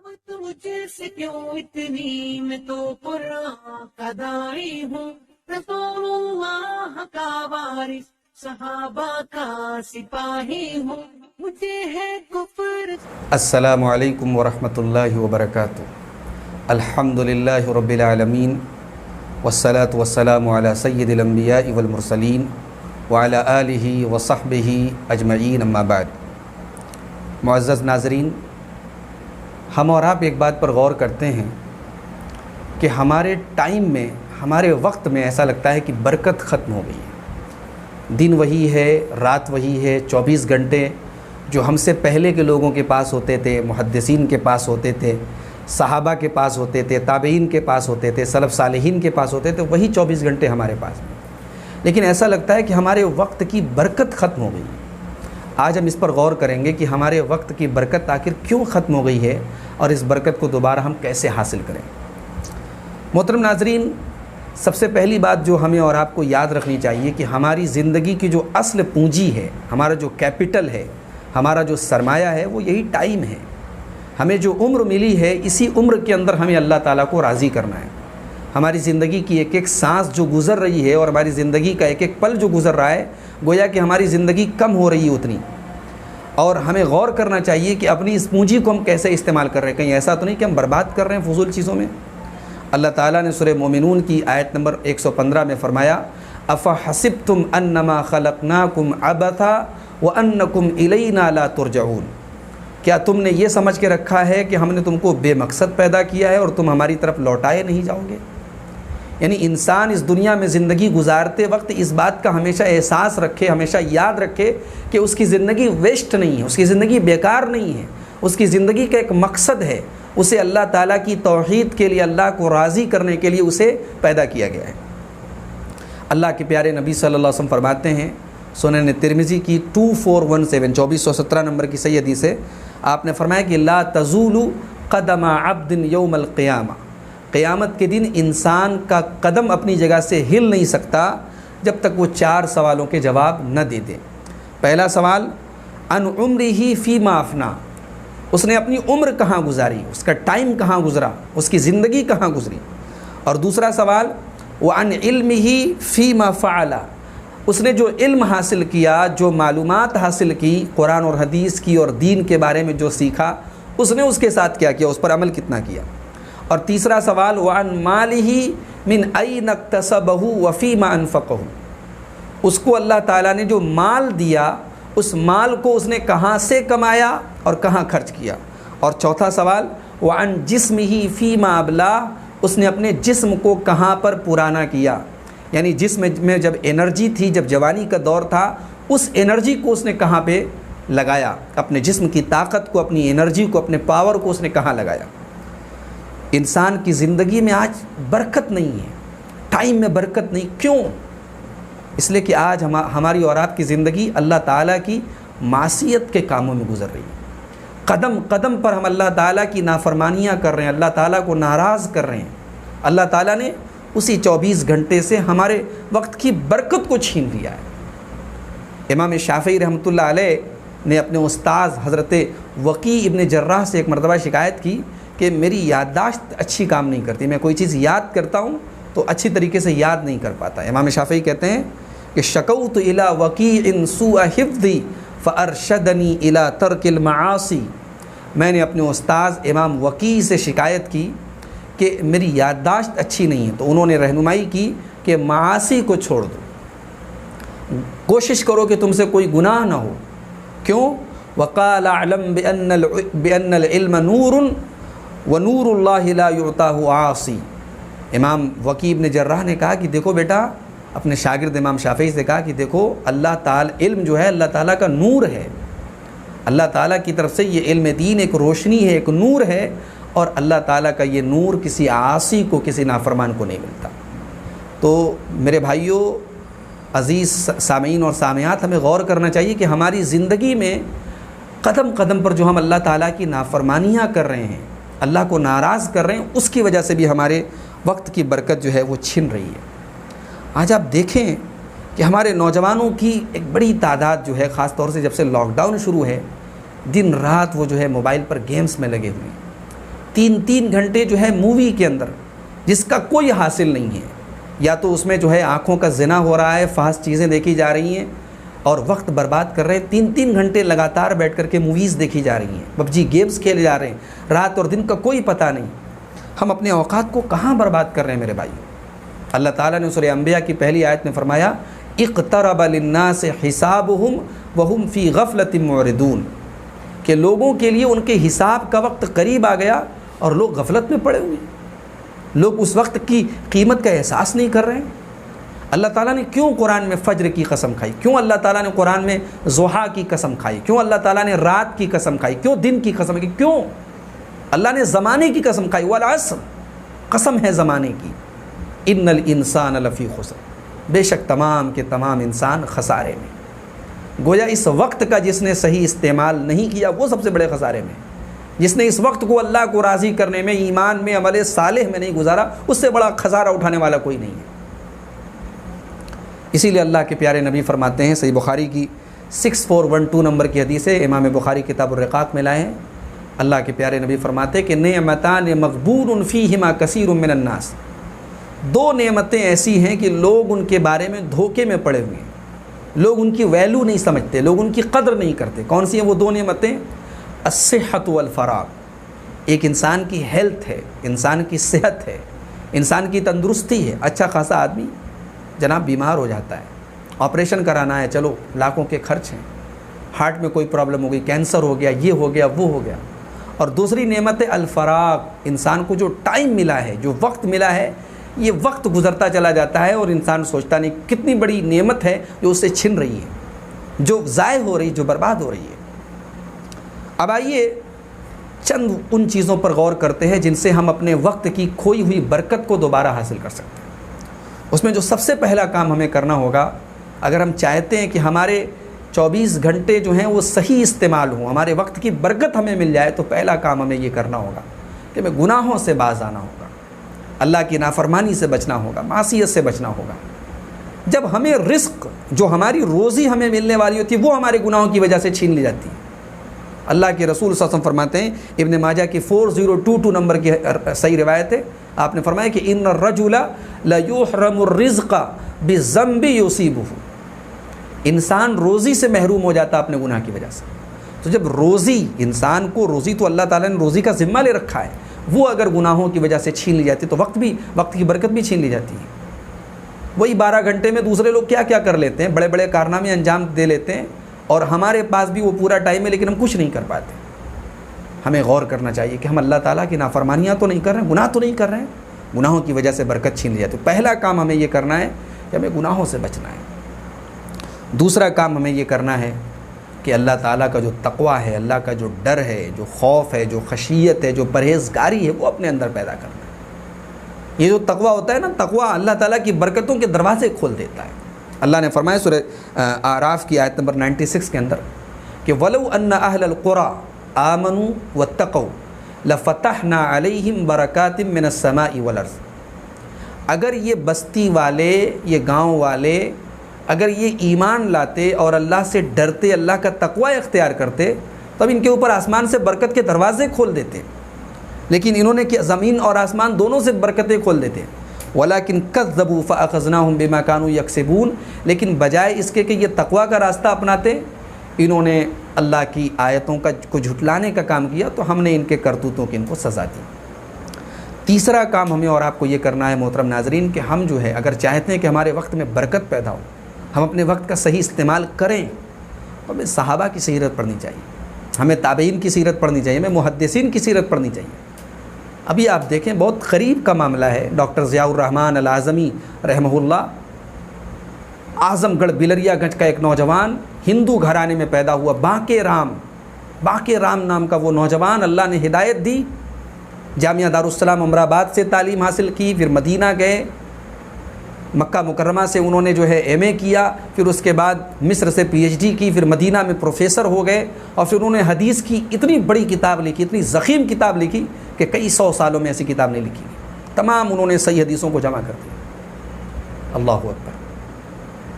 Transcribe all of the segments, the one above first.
مجھے سے کیوں اتنی میں تو قرآن کا داعی ہوں، رسول اللہ کا وارث صحابہ کا سپاہی ہوں، مجھے ہے کفر۔ السلام علیکم ورحمۃ اللہ وبرکاتہ۔ الحمدللہ رب العالمین والصلاة والسلام علی سید الانبیاء والمرسلین وعلی آلہ وصحبہ اجمعین، اما بعد۔ معزز ناظرین، ہم اور آپ ایک بات پر غور کرتے ہیں کہ ہمارے ٹائم میں، ہمارے وقت میں ایسا لگتا ہے کہ برکت ختم ہو گئی ہے۔ دن وہی ہے، رات وہی ہے، 24 گھنٹے جو ہم سے پہلے کے لوگوں کے پاس ہوتے تھے، محدثین کے پاس ہوتے تھے، صحابہ کے پاس ہوتے تھے، تابعین کے پاس ہوتے تھے، سلف صالحین کے پاس ہوتے تھے، وہی 24 گھنٹے ہمارے پاس ہیں۔ لیکن ایسا لگتا ہے کہ ہمارے وقت کی برکت ختم ہو گئی ہے۔ آج ہم اس پر غور کریں گے کہ ہمارے وقت کی برکت آخر کیوں ختم ہو گئی ہے اور اس برکت کو دوبارہ ہم کیسے حاصل کریں۔ محترم ناظرین، سب سے پہلی بات جو ہمیں اور آپ کو یاد رکھنی چاہیے کہ ہماری زندگی کی جو اصل پونجی ہے، ہمارا جو کیپٹل ہے، ہمارا جو سرمایہ ہے، وہ یہی ٹائم ہے۔ ہمیں جو عمر ملی ہے، اسی عمر کے اندر ہمیں اللہ تعالیٰ کو راضی کرنا ہے۔ ہماری زندگی کی ایک ایک سانس جو گزر رہی ہے اور ہماری زندگی کا ایک ایک پل جو گزر رہا ہے، گویا کہ ہماری زندگی کم ہو رہی ہے اتنی، اور ہمیں غور کرنا چاہیے کہ اپنی اس پونجی کو ہم کیسے استعمال کر رہے ہیں۔ کہیں ایسا تو نہیں کہ ہم برباد کر رہے ہیں فضول چیزوں میں۔ اللہ تعالیٰ نے سورہ مومنون کی آیت نمبر 115 میں فرمایا، افحسبتم انما خلقناکم عبثا وانکم الینا لا ترجعون۔ کیا تم نے یہ سمجھ کے رکھا ہے کہ ہم نے تم کو بے مقصد پیدا کیا ہے اور تم ہماری طرف لوٹائے نہیں جاؤ گے؟ یعنی انسان اس دنیا میں زندگی گزارتے وقت اس بات کا ہمیشہ احساس رکھے، ہمیشہ یاد رکھے کہ اس کی زندگی ویسٹ نہیں ہے، اس کی زندگی بیکار نہیں ہے، اس کی زندگی کا ایک مقصد ہے۔ اسے اللہ تعالیٰ کی توحید کے لیے، اللہ کو راضی کرنے کے لیے اسے پیدا کیا گیا ہے۔ اللہ کے پیارے نبی صلی اللہ علیہ وسلم فرماتے ہیں، سنن ترمذی کی 2417 2417 نمبر کی صحیح حدیث ہے، آپ نے فرمایا کہ لا تزول قدم عبد یوم القیامہ، قیامت کے دن انسان کا قدم اپنی جگہ سے ہل نہیں سکتا جب تک وہ 4 سوالوں کے جواب نہ دے دے۔ پہلا سوال، ان عمرہ فیما افنا، اس نے اپنی عمر کہاں گزاری، اس کا ٹائم کہاں گزرا، اس کی زندگی کہاں گزری۔ اور دوسرا سوال، وعن علمہ فیما فعل، اس نے جو علم حاصل کیا، جو معلومات حاصل کی قرآن اور حدیث کی اور دین کے بارے میں جو سیکھا، اس نے اس کے ساتھ کیا کیا، اس پر عمل کتنا کیا۔ اور تیسرا سوال، وعن مالہ من این اکتسبہ وفیما انفقہ، اس کو اللہ تعالیٰ نے جو مال دیا، اس مال کو اس نے کہاں سے کمایا اور کہاں خرچ کیا۔ اور چوتھا سوال، وعن جسمہ فیما ابلاہ، اس نے اپنے جسم کو کہاں پر پرانا کیا، یعنی جسم میں جب انرجی تھی، جب جوانی کا دور تھا، اس انرجی کو اس نے کہاں پہ لگایا، اپنے جسم کی طاقت کو، اپنی انرجی کو، اپنے پاور کو اس نے کہاں لگایا۔ انسان کی زندگی میں آج برکت نہیں ہے، ٹائم میں برکت نہیں۔ کیوں؟ اس لیے کہ آج ہماری اور آپ کی زندگی اللہ تعالیٰ کی معصیت کے کاموں میں گزر رہی ہے۔ قدم قدم پر ہم اللہ تعالیٰ کی نافرمانیاں کر رہے ہیں، اللہ تعالیٰ کو ناراض کر رہے ہیں۔ اللہ تعالیٰ نے اسی 24 گھنٹے سے ہمارے وقت کی برکت کو چھین لیا ہے۔ امام شافعی رحمۃ اللہ علیہ نے اپنے استاذ حضرت وقیع ابن جراح سے ایک مرتبہ شکایت کی کہ میری یادداشت اچھی کام نہیں کرتی، میں کوئی چیز یاد کرتا ہوں تو اچھی طریقے سے یاد نہیں کر پاتا۔ امام شافعی کہتے ہیں کہ شکوت الی وقیع سوء حفظی فارشدنی الی ترک المعاصی، میں نے اپنے استاذ امام وقیع سے شکایت کی کہ میری یادداشت اچھی نہیں ہے، تو انہوں نے رہنمائی کی کہ معاصی کو چھوڑ دو، کوشش کرو کہ تم سے کوئی گناہ نہ ہو۔ کیوں؟ وقال اعلم بان العلم نور ونور اللہ لا یعطاہ عاصی۔ امام وقیع ابن جراح نے کہا کہ دیکھو بیٹا، اپنے شاگرد امام شافعی سے کہا کہ دیکھو، اللہ تعالیٰ علم جو ہے اللہ تعالیٰ کا نور ہے، اللہ تعالیٰ کی طرف سے یہ علم دین ایک روشنی ہے، ایک نور ہے، اور اللہ تعالیٰ کا یہ نور کسی عاصی کو، کسی نافرمان کو نہیں ملتا۔ تو میرے بھائیوں، عزیز سامعین اور سامعات، ہمیں غور کرنا چاہیے کہ ہماری زندگی میں قدم قدم پر جو ہم اللہ تعالیٰ کی نافرمانیاں کر رہے ہیں، اللہ کو ناراض کر رہے ہیں، اس کی وجہ سے بھی ہمارے وقت کی برکت جو ہے وہ چھن رہی ہے۔ آج آپ دیکھیں کہ ہمارے نوجوانوں کی ایک بڑی تعداد جو ہے، خاص طور سے جب سے لاک ڈاؤن شروع ہے، دن رات وہ جو ہے موبائل پر گیمز میں لگے ہوئے ہیں۔ 3 گھنٹے جو ہے مووی کے اندر جس کا کوئی حاصل نہیں ہے، یا تو اس میں جو ہے آنکھوں کا زنا ہو رہا ہے، فحش چیزیں دیکھی جا رہی ہیں اور وقت برباد کر رہے ہیں، 3 گھنٹے لگاتار بیٹھ کر کے موویز دیکھی جا رہی ہیں، پبجی گیمز کھیلے جا رہے ہیں، رات اور دن کا کوئی پتہ نہیں۔ ہم اپنے اوقات کو کہاں برباد کر رہے ہیں میرے بھائی؟ اللہ تعالیٰ نے سورہ انبیاء کی پہلی آیت میں فرمایا اقترب للناس حسابهم وهم فی غفلۃ معرضون، کہ لوگوں کے لیے ان کے حساب کا وقت قریب آ گیا اور لوگ غفلت میں پڑے ہوئے ہیں، لوگ اس وقت کی قیمت کا احساس نہیں کر رہے ہیں۔ اللہ تعالیٰ نے کیوں قرآن میں فجر کی قسم کھائی؟ کیوں اللہ تعالیٰ نے قرآن میں ضحیٰ کی قسم کھائی؟ کیوں اللہ تعالیٰ نے رات کی قسم کھائی؟ کیوں دن کی قسم کھائی؟ کیوں اللہ نے زمانے کی قسم کھائی؟ والعصر، قسم ہے زمانے کی، ان الانسان لفی خسر، بے شک تمام کے تمام انسان خسارے میں۔ گویا اس وقت کا جس نے صحیح استعمال نہیں کیا وہ سب سے بڑے خسارے میں، جس نے اس وقت کو اللہ کو راضی کرنے میں، ایمان میں، عمل صالح میں نہیں گزارا، اس سے بڑا خسارہ اٹھانے والا کوئی نہیں ہے۔ اسی لیے اللہ کے پیارے نبی فرماتے ہیں، صحیح بخاری کی 6412 نمبر کی حدیث ہے، امام بخاری کتاب الرقاق میں لائے ہیں، اللہ کے پیارے نبی فرماتے ہیں کہ نعمتان مغبون فیہما کثیر من الناس، 2 نعمتیں ایسی ہیں کہ لوگ ان کے بارے میں دھوکے میں پڑے ہوئے ہیں، لوگ ان کی ویلیو نہیں سمجھتے، لوگ ان کی قدر نہیں کرتے۔ کون سی ہیں وہ 2 نعمتیں؟ الصحت والفراغ، ایک انسان کی ہیلتھ ہے، انسان کی صحت ہے، انسان کی تندرستی ہے۔ اچھا خاصا آدمی جناب بیمار ہو جاتا ہے، آپریشن کرانا ہے، چلو لاکھوں کے خرچ ہیں، ہارٹ میں کوئی پرابلم ہو گئی، کینسر ہو گیا، یہ ہو گیا، وہ ہو گیا۔ اور دوسری نعمت ہے الفراغ، انسان کو جو ٹائم ملا ہے، جو وقت ملا ہے، یہ وقت گزرتا چلا جاتا ہے اور انسان سوچتا نہیں کتنی بڑی نعمت ہے جو اس سے چھن رہی ہے، جو ضائع ہو رہی، جو برباد ہو رہی ہے۔ اب آئیے چند ان چیزوں پر غور کرتے ہیں جن سے ہم اپنے وقت کی کھوئی ہوئی برکت کو دوبارہ حاصل کر سکتے ہیں۔ اس میں جو سب سے پہلا کام ہمیں کرنا ہوگا، اگر ہم چاہتے ہیں کہ ہمارے 24 گھنٹے جو ہیں وہ صحیح استعمال ہوں، ہمارے وقت کی برکت ہمیں مل جائے، تو پہلا کام ہمیں یہ کرنا ہوگا کہ ہمیں گناہوں سے باز آنا ہوگا، اللہ کی نافرمانی سے بچنا ہوگا، معصیت سے بچنا ہوگا۔ جب ہمیں رزق، جو ہماری روزی ہمیں ملنے والی ہوتی ہے، وہ ہمارے گناہوں کی وجہ سے چھین لی جاتی ہے۔ اللہ کے رسول صلی اللہ علیہ وسلم فرماتے ہیں، ابن ماجہ کی 4022 نمبر کی صحیح روایت ہے، آپ نے فرمایا کہ ان الرجل لیحرم الرزق بذنب یصیبہ، انسان روزی سے محروم ہو جاتا اپنے گناہ کی وجہ سے۔ تو جب روزی، انسان کو روزی تو اللہ تعالیٰ نے روزی کا ذمہ لے رکھا ہے، وہ اگر گناہوں کی وجہ سے چھین لی جاتی ہے تو وقت کی برکت بھی چھین لی جاتی ہے۔ وہی 12 گھنٹے میں دوسرے لوگ کیا کیا کر لیتے ہیں، بڑے بڑے کارنامے انجام دے لیتے ہیں، اور ہمارے پاس بھی وہ پورا ٹائم ہے لیکن ہم کچھ نہیں کر پاتے۔ ہمیں غور کرنا چاہیے کہ ہم اللہ تعالیٰ کی نافرمانیاں تو نہیں کر رہے ہیں، گناہ تو نہیں کر رہے ہیں، گناہوں کی وجہ سے برکت چھین لی جاتی ہے۔ پہلا کام ہمیں یہ کرنا ہے کہ ہمیں گناہوں سے بچنا ہے۔ دوسرا کام ہمیں یہ کرنا ہے کہ اللہ تعالیٰ کا جو تقویٰ ہے، اللہ کا جو ڈر ہے، جو خوف ہے، جو خشیت ہے، جو پرہیزگاری ہے، وہ اپنے اندر پیدا کرنا ہے۔ یہ جو تقویٰ ہوتا ہے نا، تقویٰ اللہ تعالیٰ کی برکتوں کے دروازے کھول دیتا ہے۔ اللہ نے فرمایا سورہ اعراف کی آیت نمبر 96 کے اندر کہ وَلَوْ أَنَّ أَهْلَ الْقُرَىٰ آمَنُوا وَاتَّقَوْا لَفَتَحْنَا عَلَيْهِمْ بَرَكَاتٍ مِّنَ السَّمَاءِ وَالْأَرْضِ، اگر یہ بستی والے، یہ گاؤں والے، اگر یہ ایمان لاتے اور اللہ سے ڈرتے، اللہ کا تقوی اختیار کرتے، تب ان کے اوپر آسمان سے برکت کے دروازے کھول دیتے۔ لیکن انہوں نے کہ زمین اور آسمان دونوں سے برکتیں کھول دیتے۔ وَلَكِنْ كَذَّبُوا فَأَخَذْنَاهُمْ بِمَا كَانُوا يَكْسِبُونَ، لیکن بجائے اس کے کہ یہ تقوی کا راستہ اپناتے، انہوں نے اللہ کی آیتوں کو جھٹلانے کا کام کیا، تو ہم نے ان کے کرتوتوں کی ان کو سزا دی۔ تیسرا کام ہمیں اور آپ کو یہ کرنا ہے محترم ناظرین کہ ہم جو ہے اگر چاہتے ہیں کہ ہمارے وقت میں برکت پیدا ہو، ہم اپنے وقت کا صحیح استعمال کریں، تو ہمیں صحابہ کی سیرت پڑھنی چاہیے، ہمیں تابعین کی سیرت پڑھنی چاہیے، ہمیں محدثین کی سیرت پڑھنی چاہیے۔ ابھی آپ دیکھیں بہت قریب کا معاملہ ہے، ڈاکٹر ضیاء الرحمن العظمی رحمہ اللہ، اعظم گڑھ بلریا گنج کا ایک نوجوان، ہندو گھرانے میں پیدا ہوا، باقی رام نام کا وہ نوجوان، اللہ نے ہدایت دی، جامعہ دارالسلام امرآباد سے تعلیم حاصل کی، پھر مدینہ گئے، مکہ مکرمہ سے انہوں نے جو ہے ایم اے کیا، پھر اس کے بعد مصر سے پی ایچ ڈی کی، پھر مدینہ میں پروفیسر ہو گئے، اور پھر انہوں نے حدیث کی اتنی بڑی کتاب لکھی، اتنی ضخیم کتاب لکھی کہ کئی 100 سالوں میں ایسی کتاب نہیں لکھی، تمام انہوں نے صحیح حدیثوں کو جمع کر دیا۔ اللہ اکبر،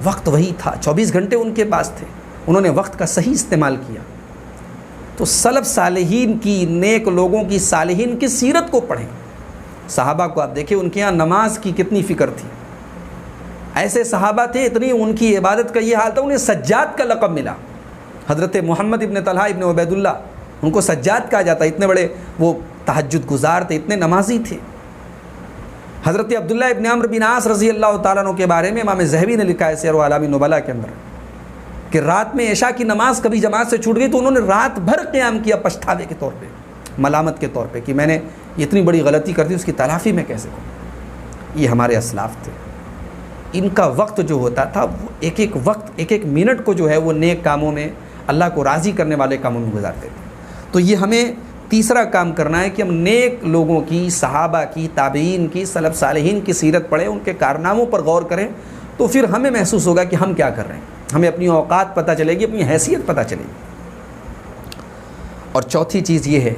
وقت وہی تھا، 24 گھنٹے ان کے پاس تھے، انہوں نے وقت کا صحیح استعمال کیا۔ تو سلف صالحین کی، نیک لوگوں کی، صالحین کی سیرت کو پڑھیں۔ صحابہ کو آپ دیکھیں، ان کے یہاں نماز کی کتنی فکر تھی۔ ایسے صحابہ تھے، اتنی ان کی عبادت کا یہ حال تھا، انہیں سجاد کا لقب ملا۔ حضرت محمد ابن طلحہ ابن عبید اللہ، ان کو سجاد کہا جاتا ہے، اتنے بڑے وہ تہجد گزار تھے، اتنے نمازی تھے۔ حضرت عبداللہ ابن عمرو بن عاص رضی اللہ تعالیٰ عنہ کے بارے میں امام ذہبی نے لکھا ہے سیر اعلام النبلاء کے اندر کہ رات میں عشاء کی نماز کبھی جماعت سے چھوٹ گئی تو انہوں نے رات بھر قیام کیا پچھتاوے کے طور پہ، ملامت کے طور پہ کہ میں نے اتنی بڑی غلطی کر دی، اس کی تلافی میں کیسے کروں۔ یہ ہمارے اسلاف تھے، ان کا وقت جو ہوتا تھا وہ ایک ایک وقت، ایک ایک منٹ کو جو ہے وہ نیک کاموں میں، اللہ کو راضی کرنے والے کاموں میں گزارتے تھے۔ تو یہ ہمیں تیسرا کام کرنا ہے کہ ہم نیک لوگوں کی، صحابہ کی، تابعین کی، سلف صالحین کی سیرت پڑھیں، ان کے کارناموں پر غور کریں، تو پھر ہمیں محسوس ہوگا کہ ہم کیا کر رہے ہیں، ہمیں اپنی اوقات پتہ چلے گی، اپنی حیثیت پتہ چلے گی۔ اور چوتھی چیز یہ ہے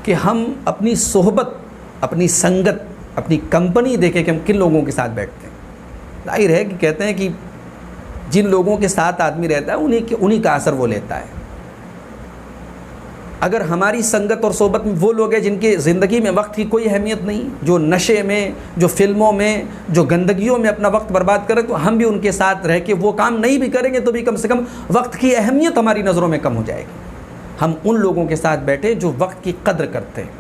کہ ہم اپنی صحبت، اپنی سنگت، اپنی کمپنی دیکھیں کہ ہم کن لوگوں کے ساتھ بیٹھتے ہیں۔ ظاہر ہے کہ کہتے ہیں کہ جن لوگوں کے ساتھ آدمی رہتا ہے انہی کا اثر وہ لیتا ہے۔ اگر ہماری سنگت اور صحبت میں وہ لوگ ہیں جن کی زندگی میں وقت کی کوئی اہمیت نہیں، جو نشے میں، جو فلموں میں، جو گندگیوں میں اپنا وقت برباد کریں، تو ہم بھی ان کے ساتھ رہ کے وہ کام نہیں بھی کریں گے تو بھی کم سے کم وقت کی اہمیت ہماری نظروں میں کم ہو جائے گی۔ ہم ان لوگوں کے ساتھ بیٹھیں جو وقت کی قدر کرتے ہیں،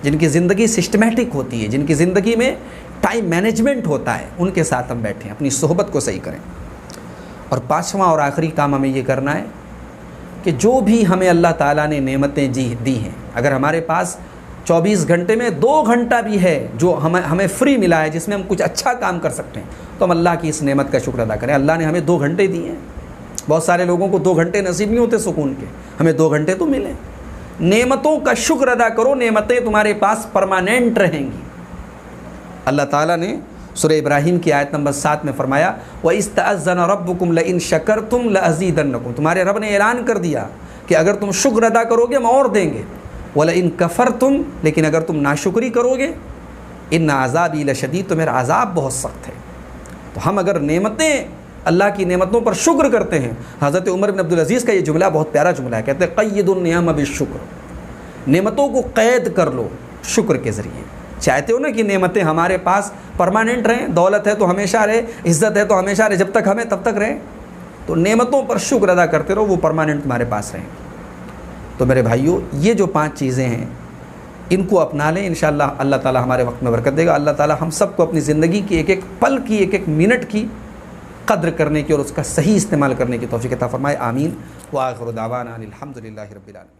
جن کی زندگی سسٹمیٹک ہوتی ہے، جن کی زندگی میں ٹائم مینجمنٹ ہوتا ہے، ان کے ساتھ ہم بیٹھیں، اپنی صحبت کو صحیح کریں۔ اور پانچواں اور آخری کام ہمیں یہ کرنا ہے کہ جو بھی ہمیں اللہ تعالیٰ نے نعمتیں دی ہیں، اگر ہمارے پاس 24 گھنٹے میں 2 گھنٹہ بھی ہے جو ہمیں فری ملا ہے، جس میں ہم کچھ اچھا کام کر سکتے ہیں، تو ہم اللہ کی اس نعمت کا شکر ادا کریں۔ اللہ نے ہمیں 2 گھنٹے دیے ہیں، بہت سارے لوگوں کو 2 گھنٹے نصیب نہیں ہوتے سکون کے، ہمیں 2 گھنٹے تو ملیں۔ نعمتوں کا شکر ادا کرو، نعمتیں تمہارے پاس پرماننٹ رہیں گی۔ اللہ تعالیٰ نے سورہ ابراہیم کی آیت نمبر 7 میں فرمایا وَإِسْتَأَذَّنَ رَبُّكُمْ لَئِن شَكَرْتُمْ لَأَزِيدَنَّكُمْ، تمہارے رب نے اعلان کر دیا کہ اگر تم شکر ادا کرو گے ہم اور دیں گے، وَلَئِن كَفَرْتُمْ، لیکن اگر تم ناشکری کرو گے إِنَّ عَذَابِي لَشَدِيدٌ، تو میرا عذاب بہت سخت ہے۔ تو ہم اگر نعمتیں، اللہ کی نعمتوں پر شکر کرتے ہیں، حضرت عمر بن عبدالعزیز کا یہ جملہ بہت پیارا جملہ ہے، کہتے ہیں قید النعم بالشکر، نعمتوں کو قید کر لو شکر کے ذریعے۔ چاہتے ہو نا کہ نعمتیں ہمارے پاس پرماننٹ رہیں، دولت ہے تو ہمیشہ رہے، عزت ہے تو ہمیشہ رہے، جب تک ہمیں تب تک رہے، تو نعمتوں پر شکر ادا کرتے رہو، وہ پرماننٹ تمہارے پاس رہیں۔ تو میرے بھائیوں، یہ جو 5 چیزیں ہیں ان کو اپنا لیں، انشاءاللہ اللہ تعالیٰ ہمارے وقت میں برکت دے گا۔ اللہ تعالیٰ ہم سب کو اپنی زندگی کی ایک ایک پل کی، ایک ایک منٹ کی قدر کرنے کی اور اس کا صحیح استعمال کرنے کی توفیق عطا فرمائے، آمین۔ وآخر دعوانا الحمدللہ رب العالمین۔